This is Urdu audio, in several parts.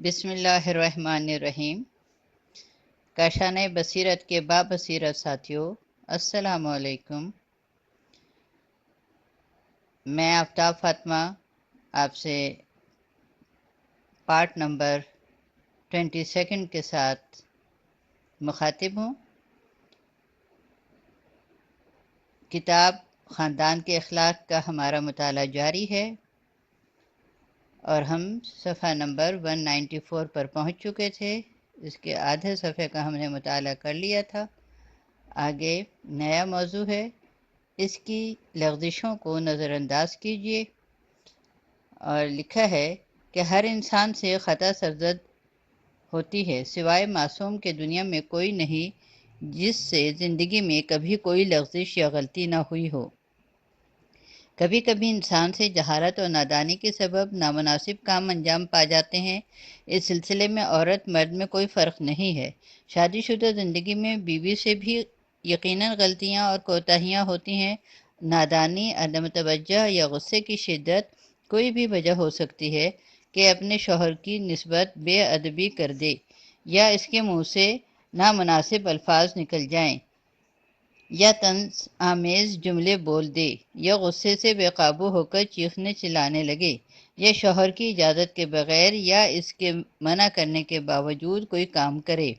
بسم اللہ الرحمن الرحیم۔ کاشانِ بصیرت کے بابصیرت ساتھیوں، السلام علیکم۔ میں آفتاب فاطمہ آپ سے پارٹ نمبر 22 کے ساتھ مخاطب ہوں۔ کتاب خاندان کے اخلاق کا ہمارا مطالعہ جاری ہے اور ہم صفحہ نمبر 194 پر پہنچ چکے تھے۔ اس کے آدھے صفحے کا ہم نے مطالعہ کر لیا تھا۔ آگے نیا موضوع ہے، اس کی لغزشوں کو نظر انداز کیجیے، اور لکھا ہے کہ ہر انسان سے خطا سرزد ہوتی ہے، سوائے معصوم کے دنیا میں کوئی نہیں جس سے زندگی میں کبھی کوئی لغزش یا غلطی نہ ہوئی ہو۔ کبھی کبھی انسان سے جہالت اور نادانی کے سبب نامناسب کام انجام پا جاتے ہیں۔ اس سلسلے میں عورت مرد میں کوئی فرق نہیں ہے۔ شادی شدہ زندگی میں بیوی سے بھی یقیناً غلطیاں اور کوتاہیاں ہوتی ہیں۔ نادانی، عدم توجہ یا غصے کی شدت کوئی بھی وجہ ہو سکتی ہے کہ اپنے شوہر کی نسبت بے ادبی کر دے، یا اس کے منہ سے نامناسب الفاظ نکل جائیں، یا طنز آمیز جملے بول دے، یا غصے سے بے قابو ہو کر چیخنے چلانے لگے، یا شوہر کی اجازت کے بغیر یا اس کے منع کرنے کے باوجود کوئی کام کرے،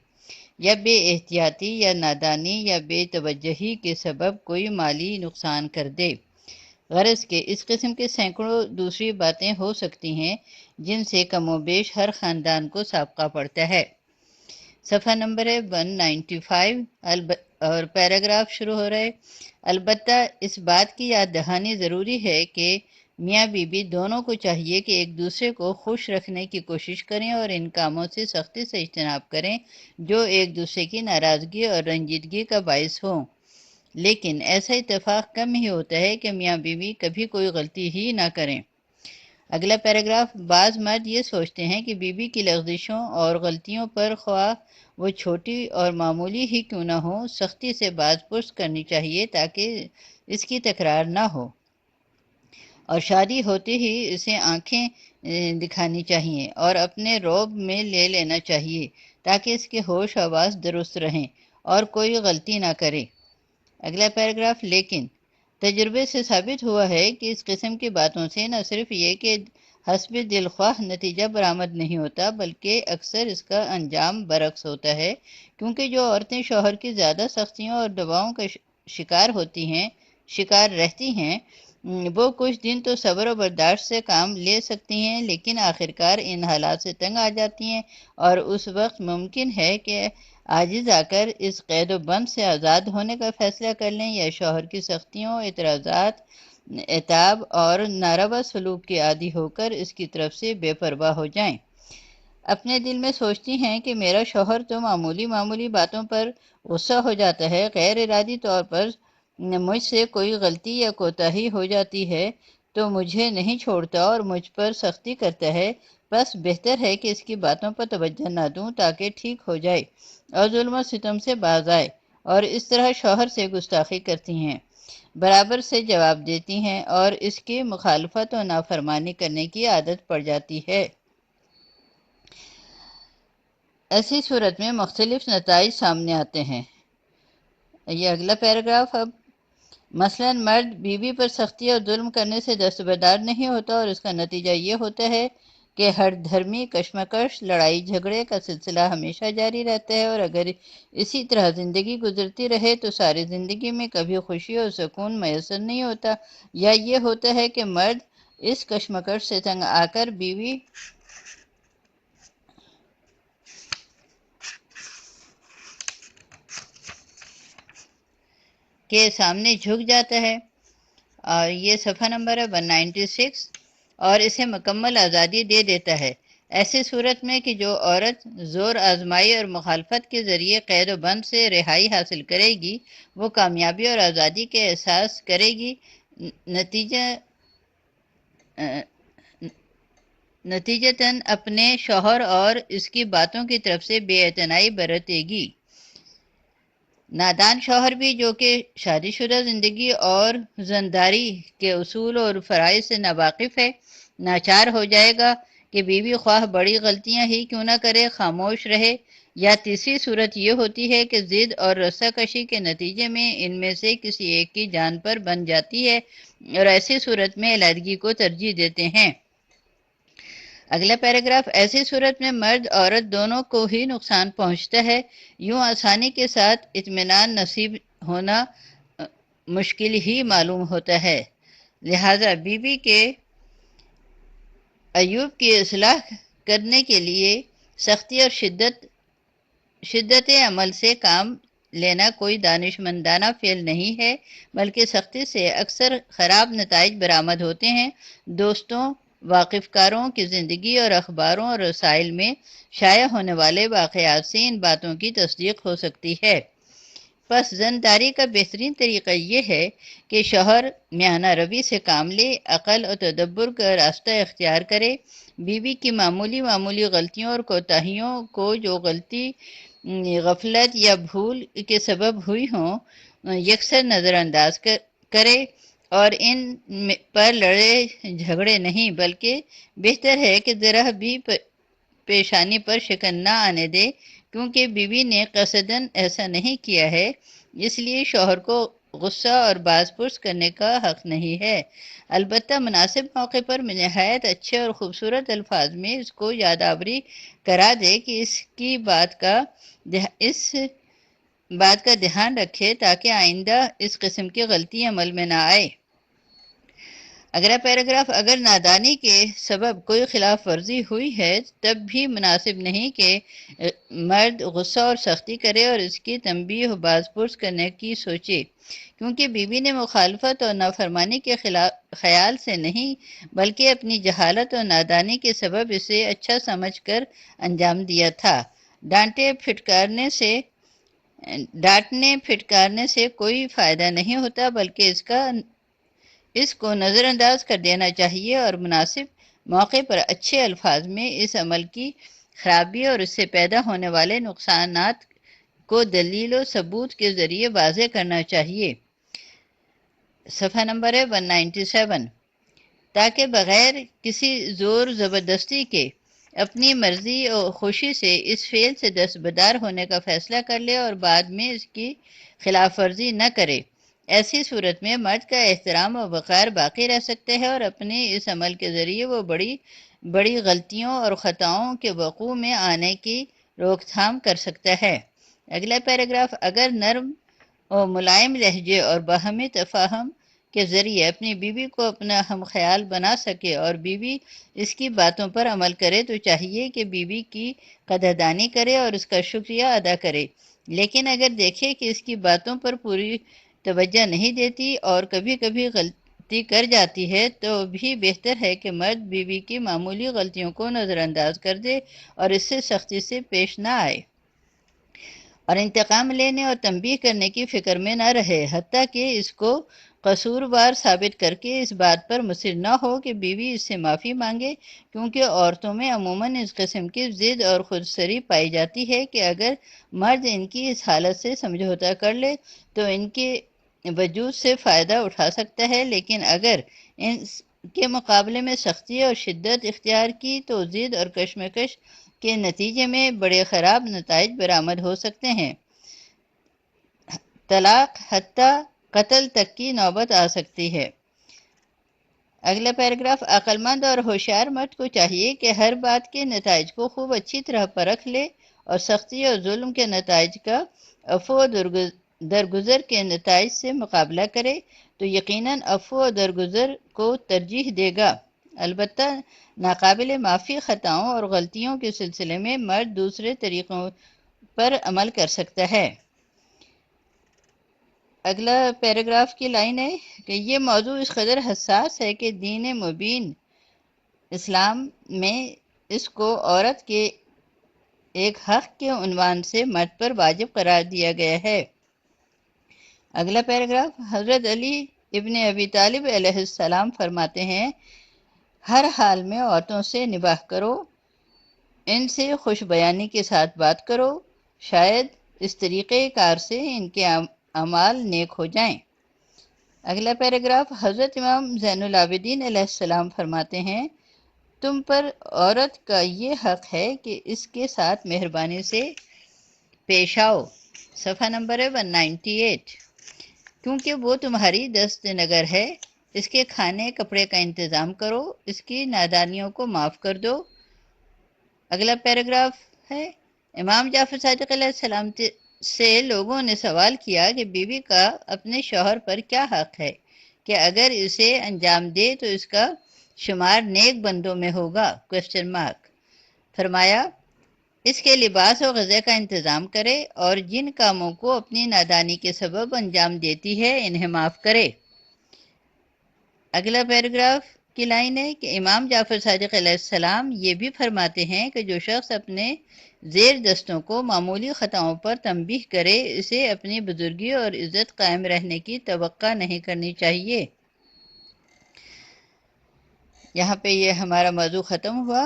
یا بے احتیاطی یا نادانی یا بے توجہی کے سبب کوئی مالی نقصان کر دے۔ غرض کہ اس قسم کے سینکڑوں دوسری باتیں ہو سکتی ہیں جن سے کم و بیش ہر خاندان کو سابقہ پڑتا ہے۔ صفحہ نمبر ہے 195 اور پیراگراف شروع ہو رہے۔ البتہ اس بات کی یاد دہانی ضروری ہے کہ میاں بیوی دونوں کو چاہیے کہ ایک دوسرے کو خوش رکھنے کی کوشش کریں اور ان کاموں سے سختی سے اجتناب کریں جو ایک دوسرے کی ناراضگی اور رنجیدگی کا باعث ہوں۔ لیکن ایسا اتفاق کم ہی ہوتا ہے کہ میاں بیوی کبھی کوئی غلطی ہی نہ کریں۔ اگلا پیراگراف، بعض مرد یہ سوچتے ہیں کہ بیوی کی لغزشوں اور غلطیوں پر خواہ وہ چھوٹی اور معمولی ہی کیوں نہ ہو، سختی سے باز پرس کرنی چاہیے تاکہ اس کی تکرار نہ ہو، اور شادی ہوتے ہی اسے آنکھیں دکھانی چاہیے اور اپنے روب میں لے لینا چاہیے تاکہ اس کے ہوش حواس درست رہیں اور کوئی غلطی نہ کرے۔ اگلا پیراگراف، لیکن تجربے سے ثابت ہوا ہے کہ اس قسم کی باتوں سے نہ صرف یہ کہ حسب دل خواہ نتیجہ برآمد نہیں ہوتا بلکہ اکثر اس کا انجام برعکس ہوتا ہے، کیونکہ جو عورتیں شوہر کی زیادہ سختیوں اور دباؤں کا شکار رہتی ہیں، وہ کچھ دن تو صبر و برداشت سے کام لے سکتی ہیں، لیکن آخرکار ان حالات سے تنگ آ جاتی ہیں اور اس وقت ممکن ہے کہ عاجز آ کر اس قید و بند سے آزاد ہونے کا فیصلہ کر لیں، یا شوہر کی سختیوں، اعتراضات، عتاب اور ناروا سلوک کے عادی ہو کر اس کی طرف سے بے پرواہ ہو جائیں۔ اپنے دل میں سوچتی ہیں کہ میرا شوہر تو معمولی باتوں پر غصہ ہو جاتا ہے، غیر ارادی طور پر مجھ سے کوئی غلطی یا کوتاہی ہو جاتی ہے تو مجھے نہیں چھوڑتا اور مجھ پر سختی کرتا ہے، بس بہتر ہے کہ اس کی باتوں پر توجہ نہ دوں تاکہ ٹھیک ہو جائے اور ظلم و ستم سے باز آئے، اور اس طرح شوہر سے گستاخی کرتی ہیں، برابر سے جواب دیتی ہیں اور اس کی مخالفت و نافرمانی کرنے کی عادت پڑ جاتی ہے۔ ایسی صورت میں مختلف نتائج سامنے آتے ہیں۔ یہ اگلا پیراگراف اب، مثلاً مرد بیوی پر سختی اور ظلم کرنے سے دستبردار نہیں ہوتا اور اس کا نتیجہ یہ ہوتا ہے کہ ہر دھرمی کشمکش، لڑائی جھگڑے کا سلسلہ ہمیشہ جاری رہتا ہے، اور اگر اسی طرح زندگی گزرتی رہے تو ساری زندگی میں کبھی خوشی اور سکون میسر نہیں ہوتا، یا یہ ہوتا ہے کہ مرد اس کشمکش سے تنگ آ کر بیوی کے سامنے جھک جاتا ہے، اور یہ صفحہ نمبر ہے 196، اور اسے مکمل آزادی دے دیتا ہے۔ ایسی صورت میں کہ جو عورت زور آزمائی اور مخالفت کے ذریعے قید و بند سے رہائی حاصل کرے گی وہ کامیابی اور آزادی کے احساس کرے گی، نتیجتاً اپنے شوہر اور اس کی باتوں کی طرف سے بے اعتنائی برتے گی۔ نادان شوہر بھی جو کہ شادی شدہ زندگی اور زنداری کے اصول اور فرائض سے ناواقف ہے، ناچار ہو جائے گا کہ بیوی خواہ بڑی غلطیاں ہی کیوں نہ کرے خاموش رہے، یا تیسری صورت یہ ہوتی ہے کہ ضد اور رسہ کشی کے نتیجے میں ان میں سے کسی ایک کی جان پر بن جاتی ہے، اور ایسی صورت میں علیحدگی کو ترجیح دیتے ہیں۔ اگلا پیراگراف، ایسی صورت میں مرد عورت دونوں کو ہی نقصان پہنچتا ہے، یوں آسانی کے ساتھ اطمینان نصیب ہونا مشکل ہی معلوم ہوتا ہے۔ لہذا بیوی کے عیوب کی اصلاح کرنے کے لیے سختی اور شدت عمل سے کام لینا کوئی دانش مندانہ فعل نہیں ہے، بلکہ سختی سے اکثر خراب نتائج برآمد ہوتے ہیں۔ دوستوں، واقف کاروں کی زندگی اور اخباروں اور رسائل میں شائع ہونے والے واقعات سے ان باتوں کی تصدیق ہو سکتی ہے۔ پس زنداری کا بہترین طریقہ یہ ہے کہ شوہر میانہ روی سے کام لے، عقل اور تدبر کا راستہ اختیار کرے، بیوی کی معمولی غلطیوں اور کوتاہیوں کو، جو غلطی غفلت یا بھول کے سبب ہوئی ہوں، یکسر نظر انداز کرے، اور ان پر لڑے جھگڑے نہیں، بلکہ بہتر ہے کہ ذرا بھی پیشانی پر شکن نہ آنے دے، کیونکہ بیوی نے قصداً ایسا نہیں کیا ہے، اس لیے شوہر کو غصہ اور باز پرس کرنے کا حق نہیں ہے۔ البتہ مناسب موقع پر نہایت اچھے اور خوبصورت الفاظ میں اس کو یادآوری کرا دے کہ اس بات کا دھیان رکھے تاکہ آئندہ اس قسم کی غلطی عمل میں نہ آئے۔ اگلا پیراگراف، اگر نادانی کے سبب کوئی خلاف ورزی ہوئی ہے تب بھی مناسب نہیں کہ مرد غصہ اور سختی کرے اور اس کی تنبیہ و باز پرس کرنے کی سوچے، کیونکہ بیوی نے مخالفت اور نافرمانی کے خیال سے نہیں بلکہ اپنی جہالت اور نادانی کے سبب اسے اچھا سمجھ کر انجام دیا تھا۔ ڈانٹنے پھٹکارنے سے کوئی فائدہ نہیں ہوتا، بلکہ اس کو نظر انداز کر دینا چاہیے اور مناسب موقع پر اچھے الفاظ میں اس عمل کی خرابی اور اس سے پیدا ہونے والے نقصانات کو دلیل و ثبوت کے ذریعے واضح کرنا چاہیے۔ صفحہ نمبر ہے 197، تاکہ بغیر کسی زور زبردستی کے اپنی مرضی اور خوشی سے اس فعل سے دستبردار ہونے کا فیصلہ کر لے اور بعد میں اس کی خلاف ورزی نہ کرے۔ ایسی صورت میں مرد کا احترام و وقار باقی رہ سکتے ہیں اور اپنے اس عمل کے ذریعے وہ بڑی غلطیوں اور خطاؤں کے وقوع میں آنے کی روک تھام کر سکتا ہے۔ اگلا پیراگراف، اگر نرم اور ملائم لہجے اور باہمی تفاہم کے ذریعے اپنی بیوی کو اپنا ہم خیال بنا سکے اور بیوی اس کی باتوں پر عمل کرے تو چاہیے کہ بیوی کی قدردانی کرے اور اس کا شکریہ ادا کرے، لیکن اگر دیکھے کہ اس کی باتوں پر پوری توجہ نہیں دیتی اور کبھی کبھی غلطی کر جاتی ہے تو بھی بہتر ہے کہ مرد بیوی کی معمولی غلطیوں کو نظر انداز کر دے اور اس سے سختی سے پیش نہ آئے اور انتقام لینے اور تنبیہ کرنے کی فکر میں نہ رہے، حتیٰ کہ اس کو قصوروار ثابت کر کے اس بات پر مصر نہ ہو کہ بیوی اس سے معافی مانگے، کیونکہ عورتوں میں عموماً اس قسم کی ضد اور خودسری پائی جاتی ہے کہ اگر مرد ان کی اس حالت سے سمجھوتہ کر لے تو ان کے وجود سے فائدہ اٹھا سکتا ہے، لیکن اگر ان کے مقابلے میں سختی اور شدت اختیار کی تو ضد اور کشمکش کے نتیجے میں بڑے خراب نتائج برآمد ہو سکتے ہیں، طلاق حتیٰ قتل تک کی نوبت آ سکتی ہے۔ اگلا پیراگراف، عقل مند اور ہوشیار مرد کو چاہیے کہ ہر بات کے نتائج کو خوب اچھی طرح پرکھ لے اور سختی اور ظلم کے نتائج کا عفو و درگزر کے نتائج سے مقابلہ کرے تو یقیناً عفو و درگزر کو ترجیح دے گا۔ البتہ ناقابل معافی خطاؤں اور غلطیوں کے سلسلے میں مرد دوسرے طریقوں پر عمل کر سکتا ہے۔ اگلا پیراگراف کی لائن ہے کہ یہ موضوع اس قدر حساس ہے کہ دین مبین اسلام میں اس کو عورت کے ایک حق کے عنوان سے مرد پر واجب قرار دیا گیا ہے۔ اگلا پیراگراف، حضرت علی ابن ابی طالب علیہ السلام فرماتے ہیں، ہر حال میں عورتوں سے نباہ کرو، ان سے خوش بیانی کے ساتھ بات کرو، شاید اس طریقۂ کار سے ان کے اعمال نیک ہو جائیں۔ اگلا پیراگراف، حضرت امام زین العابدین علیہ السلام فرماتے ہیں، تم پر عورت کا یہ حق ہے کہ اس کے ساتھ مہربانی سے پیش آؤ۔ صفحہ نمبر ہے 198۔ کیونکہ وہ تمہاری دست نگر ہے، اس کے کھانے کپڑے کا انتظام کرو، اس کی نادانیوں کو معاف کر دو۔ اگلا پیراگراف ہے، امام جعفر صادق علیہ السلام سے لوگوں نے سوال کیا کہ بیوی کا اپنے شوہر پر کیا حق ہے کہ اگر اسے انجام دے تو اس کا شمار نیک بندوں میں ہوگا؟ فرمایا، اس کے لباس و غذا کا انتظام کرے اور جن کاموں کو اپنی نادانی کے سبب انجام دیتی ہے انہیں معاف کرے۔ اگلا پیراگراف کی لائن ہے کہ امام جعفر صادق علیہ السلام یہ بھی فرماتے ہیں کہ جو شخص اپنے زیر دستوں کو معمولی خطاؤں پر تنبیہ کرے اسے اپنی بزرگی اور عزت قائم رہنے کی توقع نہیں کرنی چاہیے۔ یہاں پہ یہ ہمارا موضوع ختم ہوا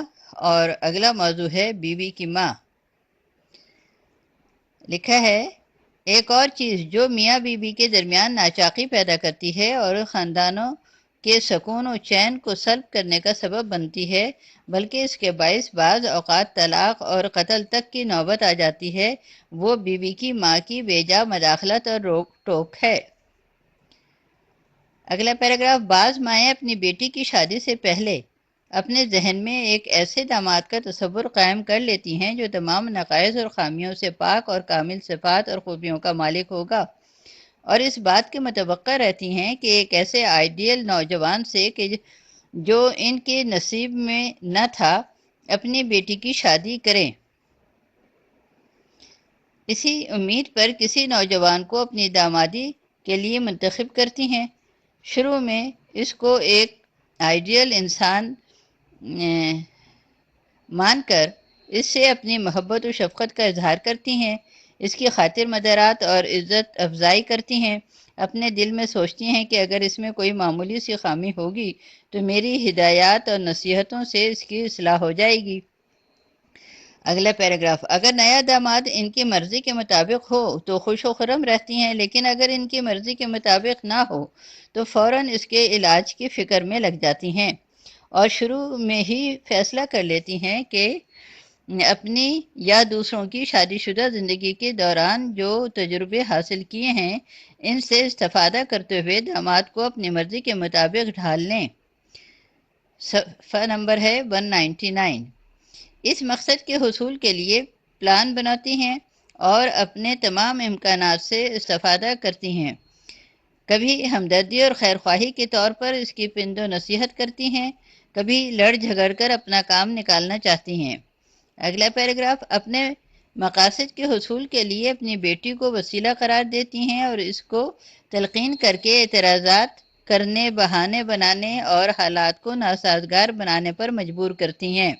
اور اگلا موضوع ہے بیوی کی ماں۔ لکھا ہے، ایک اور چیز جو میاں بیوی کے درمیان ناچاقی پیدا کرتی ہے اور خاندانوں کے سکون و چین کو سلب کرنے کا سبب بنتی ہے، بلکہ اس کے باعث بعض اوقات طلاق اور قتل تک کی نوبت آ جاتی ہے، وہ بیوی کی ماں کی بے جا مداخلت اور روک ٹوک ہے۔ اگلا پیراگراف، بعض مائیں اپنی بیٹی کی شادی سے پہلے اپنے ذہن میں ایک ایسے داماد کا تصور قائم کر لیتی ہیں جو تمام نقائص اور خامیوں سے پاک اور کامل صفات اور خوبیوں کا مالک ہوگا، اور اس بات کے متوقع رہتی ہیں کہ ایک ایسے آئیڈیل نوجوان سے کہ جو ان کے نصیب میں نہ تھا اپنی بیٹی کی شادی کریں۔ اسی امید پر کسی نوجوان کو اپنی دامادی کے لیے منتخب کرتی ہیں۔ شروع میں اس کو ایک آئیڈیل انسان مان کر اس سے اپنی محبت و شفقت کا اظہار کرتی ہیں، اس کی خاطر مدارات اور عزت افزائی کرتی ہیں، اپنے دل میں سوچتی ہیں کہ اگر اس میں کوئی معمولی سی خامی ہوگی تو میری ہدایات اور نصیحتوں سے اس کی اصلاح ہو جائے گی۔ اگلا پیراگراف، اگر نیا داماد ان کی مرضی کے مطابق ہو تو خوش و خرم رہتی ہیں، لیکن اگر ان کی مرضی کے مطابق نہ ہو تو فوراً اس کے علاج کی فکر میں لگ جاتی ہیں اور شروع میں ہی فیصلہ کر لیتی ہیں کہ اپنی یا دوسروں کی شادی شدہ زندگی کے دوران جو تجربے حاصل کیے ہیں ان سے استفادہ کرتے ہوئے داماد کو اپنی مرضی کے مطابق ڈھال لیں۔ صفحہ نمبر ہے 199۔ اس مقصد کے حصول کے لیے پلان بناتی ہیں اور اپنے تمام امکانات سے استفادہ کرتی ہیں، کبھی ہمدردی اور خیرخواہی کے طور پر اس کی پند و نصیحت کرتی ہیں، کبھی لڑ جھگڑ کر اپنا کام نکالنا چاہتی ہیں۔ اگلا پیراگراف، اپنے مقاصد کے حصول کے لیے اپنی بیٹی کو وسیلہ قرار دیتی ہیں اور اس کو تلقین کر کے اعتراضات کرنے، بہانے بنانے اور حالات کو ناسازگار بنانے پر مجبور کرتی ہیں۔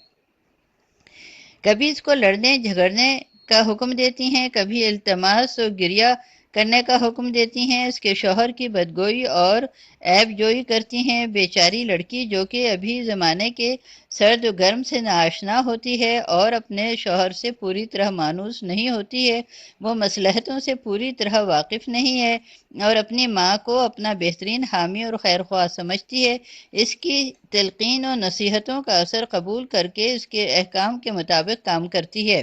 کبھی اس کو لڑنے جھگڑنے کا حکم دیتی ہیں، کبھی التماس و گریہ کرنے کا حکم دیتی ہیں، اس کے شوہر کی بدگوئی اور عیب جوئی کرتی ہیں۔ بیچاری لڑکی جو کہ ابھی زمانے کے سرد و گرم سے ناآشنا ہوتی ہے اور اپنے شوہر سے پوری طرح مانوس نہیں ہوتی ہے، وہ مصلحتوں سے پوری طرح واقف نہیں ہے اور اپنی ماں کو اپنا بہترین حامی اور خیرخواہ سمجھتی ہے، اس کی تلقین و نصیحتوں کا اثر قبول کر کے اس کے احکام کے مطابق کام کرتی ہے۔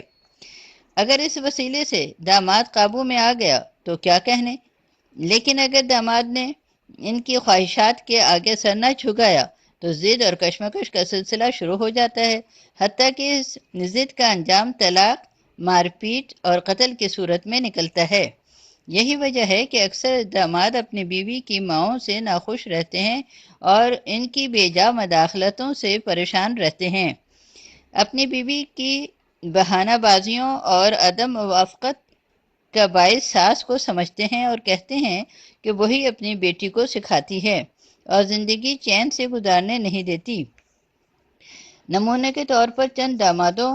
اگر اس وسیلے سے داماد قابو میں آ گیا تو کیا کہنے، لیکن اگر داماد نے ان کی خواہشات کے آگے سر نہ جھکایا تو ضد اور کشمکش کا سلسلہ شروع ہو جاتا ہے، حتیٰ کہ اس ضد کا انجام طلاق، مار پیٹ اور قتل کی صورت میں نکلتا ہے۔ یہی وجہ ہے کہ اکثر داماد اپنی بیوی کی ماؤں سے ناخوش رہتے ہیں اور ان کی بے جا مداخلتوں سے پریشان رہتے ہیں۔ اپنی بیوی کی بہانہ بازیوں اور عدم موافقت کا باعث ساس کو سمجھتے ہیں اور کہتے ہیں کہ وہی اپنی بیٹی کو سکھاتی ہے اور زندگی چین سے گزارنے نہیں دیتی۔ نمونے کے طور پر چند دامادوں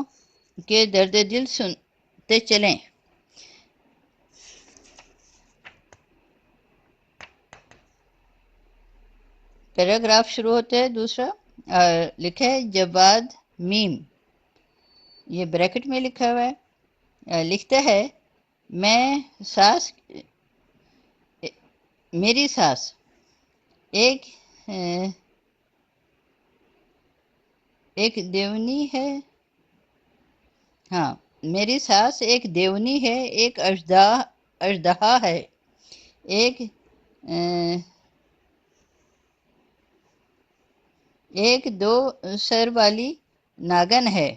کے درد دل سنتے چلیں۔ پیراگراف شروع ہوتا ہے دوسرا، لکھا ہے جواد میم، یہ بریکٹ میں لکھا ہوا ہے، لکھتا ہے، میری ساس ایک ایک دیونی ہے، ہاں، میری ساس ایک دیونی ہے، ایک اژدہا ہے، ایک ایک دو سر والی ناگن ہے۔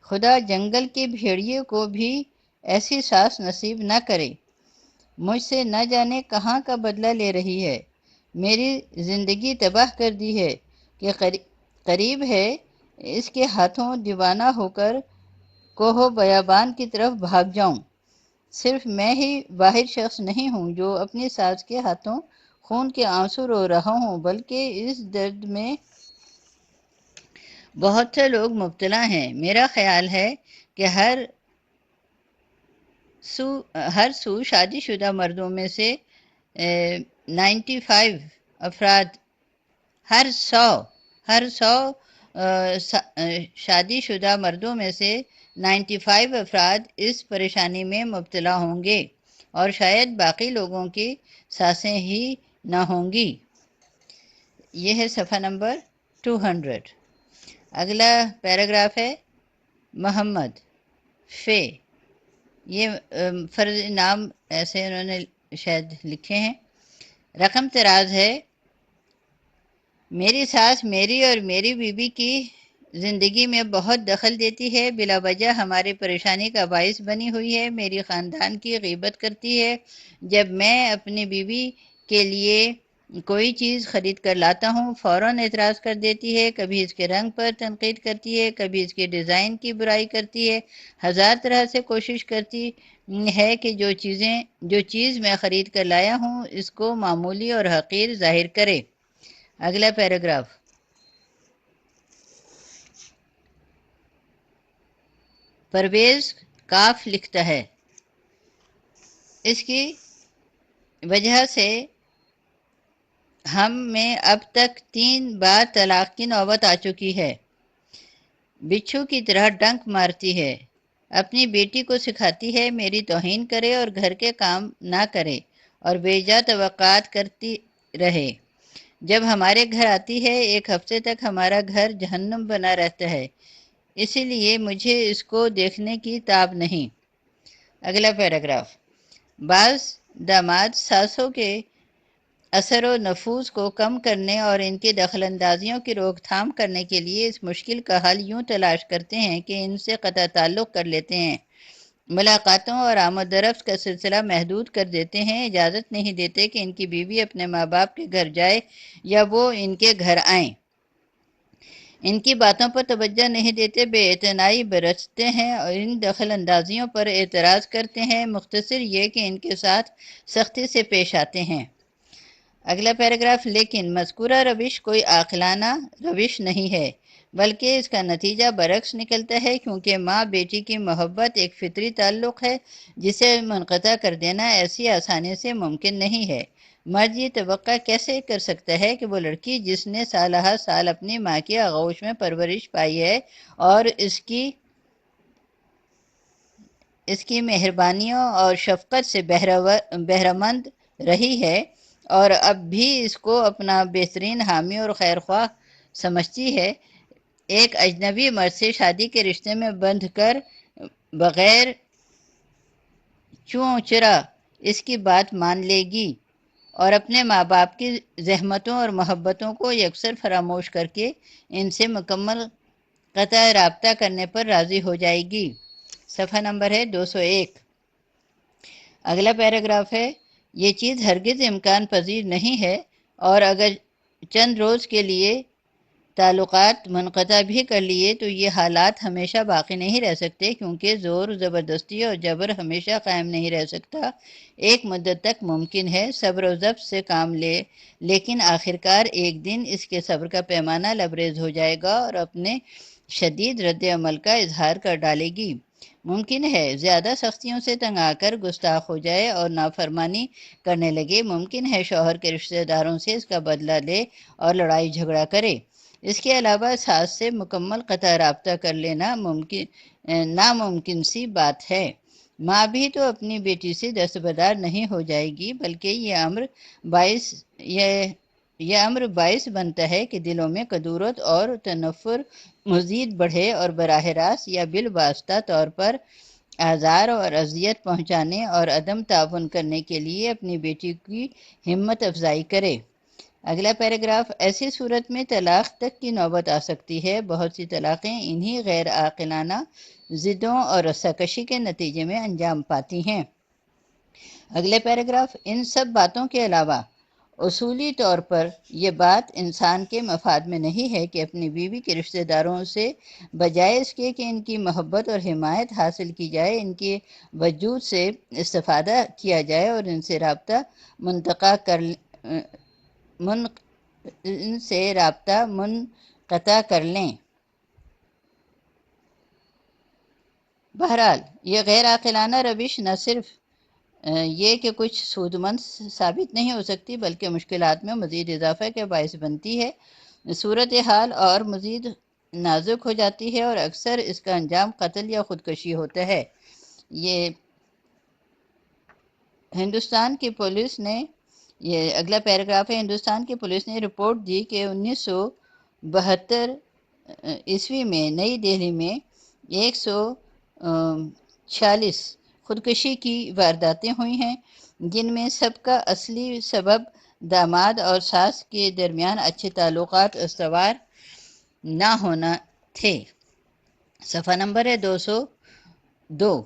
خدا جنگل کے بھیڑیے کو بھی ایسی ساس نصیب نہ کرے۔ مجھ سے نہ جانے کہاں کا بدلہ لے رہی ہے، میری زندگی تباہ کر دی ہے کہ قریب ہے اس کے ہاتھوں دیوانہ ہو کر کوہ و بیابان کی طرف بھاگ جاؤں۔ صرف میں ہی واحد شخص نہیں ہوں جو اپنی ساس کے ہاتھوں خون کے آنسو رو رہا ہوں، بلکہ اس درد میں بہت سے لوگ مبتلا ہیں۔ میرا خیال ہے کہ ہر سو شادی شدہ مردوں میں سے 95 افراد، ہر سو شادی شدہ مردوں میں سے 95 افراد اس پریشانی میں مبتلا ہوں گے، اور شاید باقی لوگوں کی سانسیں ہی نہ ہوں گی۔ یہ ہے صفحہ نمبر 200۔ اگلا پیراگراف ہے محمد فے، یہ فرض نام ایسے انہوں نے شاید لکھے ہیں۔ رقم طراز ہے: میری ساس میری اور میری بیوی کی زندگی میں بہت دخل دیتی ہے، بلا وجہ ہماری پریشانی کا باعث بنی ہوئی ہے، میری خاندان کی غیبت کرتی ہے۔ جب میں اپنی بیوی کے لیے کوئی چیز خرید کر لاتا ہوں فوراً اعتراض کر دیتی ہے، کبھی اس کے رنگ پر تنقید کرتی ہے، کبھی اس کے ڈیزائن کی برائی کرتی ہے، ہزار طرح سے کوشش کرتی ہے کہ جو چیز میں خرید کر لایا ہوں اس کو معمولی اور حقیر ظاہر کرے۔ اگلا پیراگراف: پرویز کاف لکھتا ہے، اس کی وجہ سے ہم میں اب تک 3 بار طلاق کی نوبت آ چکی ہے۔ بچھو کی طرح ڈنک مارتی ہے، اپنی بیٹی کو سکھاتی ہے میری توہین کرے اور گھر کے کام نہ کرے اور بے جا توقعات کرتی رہے۔ جب ہمارے گھر آتی ہے 1 ہفتے تک ہمارا گھر جہنم بنا رہتا ہے، اسی لیے مجھے اس کو دیکھنے کی تاب نہیں۔ اگلا پیراگراف: بعض داماد ساسوں کے اثر و نفوذ کو کم کرنے اور ان کی دخل اندازیوں کی روک تھام کرنے کے لیے اس مشکل کا حل یوں تلاش کرتے ہیں کہ ان سے قطع تعلق کر لیتے ہیں، ملاقاتوں اور آمد و رفت کا سلسلہ محدود کر دیتے ہیں، اجازت نہیں دیتے کہ ان کی بیوی اپنے ماں باپ کے گھر جائے یا وہ ان کے گھر آئیں، ان کی باتوں پر توجہ نہیں دیتے، بے اعتنائی برتتے ہیں اور ان دخل اندازیوں پر اعتراض کرتے ہیں، مختصر یہ کہ ان کے ساتھ سختی سے پیش آتے ہیں۔ اگلا پیراگراف: لیکن مذکورہ روش کوئی عاقلانہ روش نہیں ہے، بلکہ اس کا نتیجہ برعکس نکلتا ہے، کیونکہ ماں بیٹی کی محبت ایک فطری تعلق ہے جسے منقطع کر دینا ایسی آسانی سے ممکن نہیں ہے۔ مرد یہ توقع کیسے کر سکتا ہے کہ وہ لڑکی جس نے سالہ سال اپنی ماں کی آغوش میں پرورش پائی ہے اور اس کی مہربانیوں اور شفقت سے بہرمند رہی ہے اور اب بھی اس کو اپنا بہترین حامی اور خیرخواہ سمجھتی ہے، ایک اجنبی مرد سے شادی کے رشتے میں بندھ کر بغیر چوں چرا اس کی بات مان لے گی اور اپنے ماں باپ کی زحمتوں اور محبتوں کو یکسر فراموش کر کے ان سے مکمل قطع رابطہ کرنے پر راضی ہو جائے گی۔ صفحہ نمبر ہے 201۔ اگلا پیراگراف ہے: یہ چیز ہرگز امکان پذیر نہیں ہے، اور اگر چند روز کے لیے تعلقات منقطع بھی کر لیے تو یہ حالات ہمیشہ باقی نہیں رہ سکتے، کیونکہ زور، زبردستی اور جبر ہمیشہ قائم نہیں رہ سکتا، ایک مدت تک ممکن ہے صبر و ضبط سے کام لے، لیکن آخرکار ایک دن اس کے صبر کا پیمانہ لبریز ہو جائے گا اور اپنے شدید رد عمل کا اظہار کر ڈالے گی۔ ممکن ہے زیادہ سختیوں سے تنگ آ کر گستاخ ہو جائے اور نافرمانی کرنے لگے، ممکن ہے شوہر کے رشتہ داروں سے اس کا بدلہ لے اور لڑائی جھگڑا کرے۔ اس کے علاوہ ساس سے مکمل قطع رابطہ کر لینا ناممکن سی بات ہے۔ ماں بھی تو اپنی بیٹی سے دستبردار نہیں ہو جائے گی، بلکہ یہ یہ امر باعث بنتا ہے کہ دلوں میں کدورت اور تنفر مزید بڑھے اور براہ راست یا بالواسطہ طور پر آزار اور اذیت پہنچانے اور عدم تعاون کرنے کے لیے اپنی بیٹی کی ہمت افزائی کرے۔ اگلا پیراگراف، ایسی صورت میں طلاق تک کی نوبت آ سکتی ہے۔ بہت سی طلاقیں انہی غیر عاقلانہ ضدوں اور رساکشی کے نتیجے میں انجام پاتی ہیں۔ اگلے پیراگراف، ان سب باتوں کے علاوہ اصولی طور پر یہ بات انسان کے مفاد میں نہیں ہے کہ اپنی بیوی کے رشتہ داروں سے بجائے اس کے کہ ان کی محبت اور حمایت حاصل کی جائے، ان کے وجود سے استفادہ کیا جائے اور ان سے رابطہ منقطع کر لیں۔ بہرحال یہ غیر عاقلانہ روش نہ صرف یہ کہ کچھ سودمند ثابت نہیں ہو سکتی بلکہ مشکلات میں مزید اضافہ کے باعث بنتی ہے۔ صورتحال اور مزید نازک ہو جاتی ہے اور اکثر اس کا انجام قتل یا خودکشی ہوتا ہے۔ یہ ہندوستان کی پولیس نے یہ اگلا پیراگراف ہے، ہندوستان کی پولیس نے رپورٹ دی کہ 1972 عیسوی میں نئی دہلی میں 146 خودکشی کی وارداتیں ہوئی ہیں، جن میں سب کا اصلی سبب داماد اور ساس کے درمیان اچھے تعلقات استوار نہ ہونا تھے۔ صفحہ نمبر ہے 202۔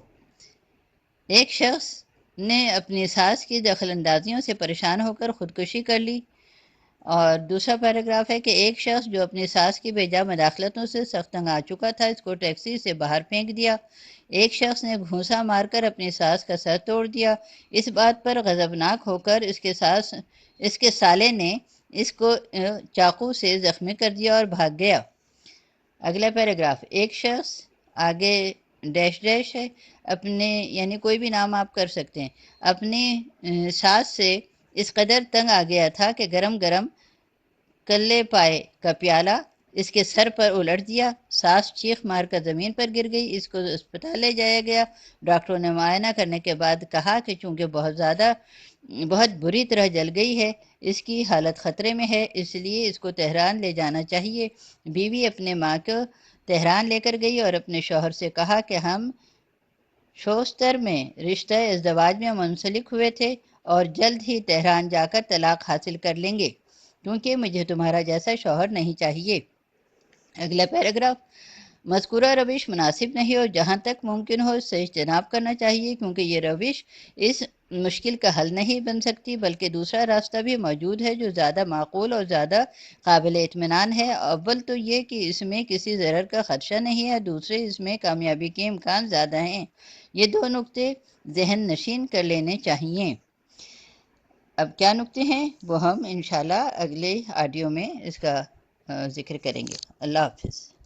ایک شخص نے اپنی ساس کی دخل اندازیوں سے پریشان ہو کر خودکشی کر لی، اور دوسرا پیراگراف ہے کہ ایک شخص جو اپنی ساس کی بیجا مداخلتوں سے سخت تنگ آ چکا تھا، اس کو ٹیکسی سے باہر پھینک دیا۔ ایک شخص نے گھونسا مار کر اپنی ساس کا سر توڑ دیا۔ اس بات پر غضبناک ہو کر اس کے سالے نے اس کو چاقو سے زخمی کر دیا اور بھاگ گیا۔ اگلا پیراگراف، ایک شخص آگے ڈیش ڈیش ہے، اپنے یعنی کوئی بھی نام آپ کر سکتے ہیں، اپنی ساس سے اس قدر تنگ آ گیا تھا کہ گرم گرم کلے پائے کا پیالہ اس کے سر پر الٹ دیا۔ ساس چیخ مار کر زمین پر گر گئی۔ اس کو اسپتال لے جایا گیا۔ ڈاکٹروں نے معائنہ کرنے کے بعد کہا کہ چونکہ بہت بری طرح جل گئی ہے، اس کی حالت خطرے میں ہے، اس لیے اس کو تہران لے جانا چاہیے۔ بیوی اپنے ماں کو تہران لے کر گئی اور اپنے شوہر سے کہا کہ ہم شوستر میں رشتہ ازدواج میں منسلک ہوئے تھے اور جلد ہی تہران جا کر طلاق حاصل کر لیں گے، کیونکہ مجھے تمہارا جیسا شوہر نہیں چاہیے۔ اگلا پیراگراف، مذکورہ روش مناسب نہیں اور جہاں تک ممکن ہو اس سے اجتناب کرنا چاہیے، کیونکہ یہ روش اس مشکل کا حل نہیں بن سکتی، بلکہ دوسرا راستہ بھی موجود ہے جو زیادہ معقول اور زیادہ قابل اطمینان ہے۔ اول تو یہ کہ اس میں کسی ضرر کا خدشہ نہیں ہے، دوسرے اس میں کامیابی کے امکان زیادہ ہیں۔ یہ دو نکتے ذہن نشین کر لینے چاہیے۔ اب کیا نکتے ہیں وہ ہم انشاءاللہ اگلے آڈیو میں اس کا ذکر کریں گے۔ اللہ حافظ۔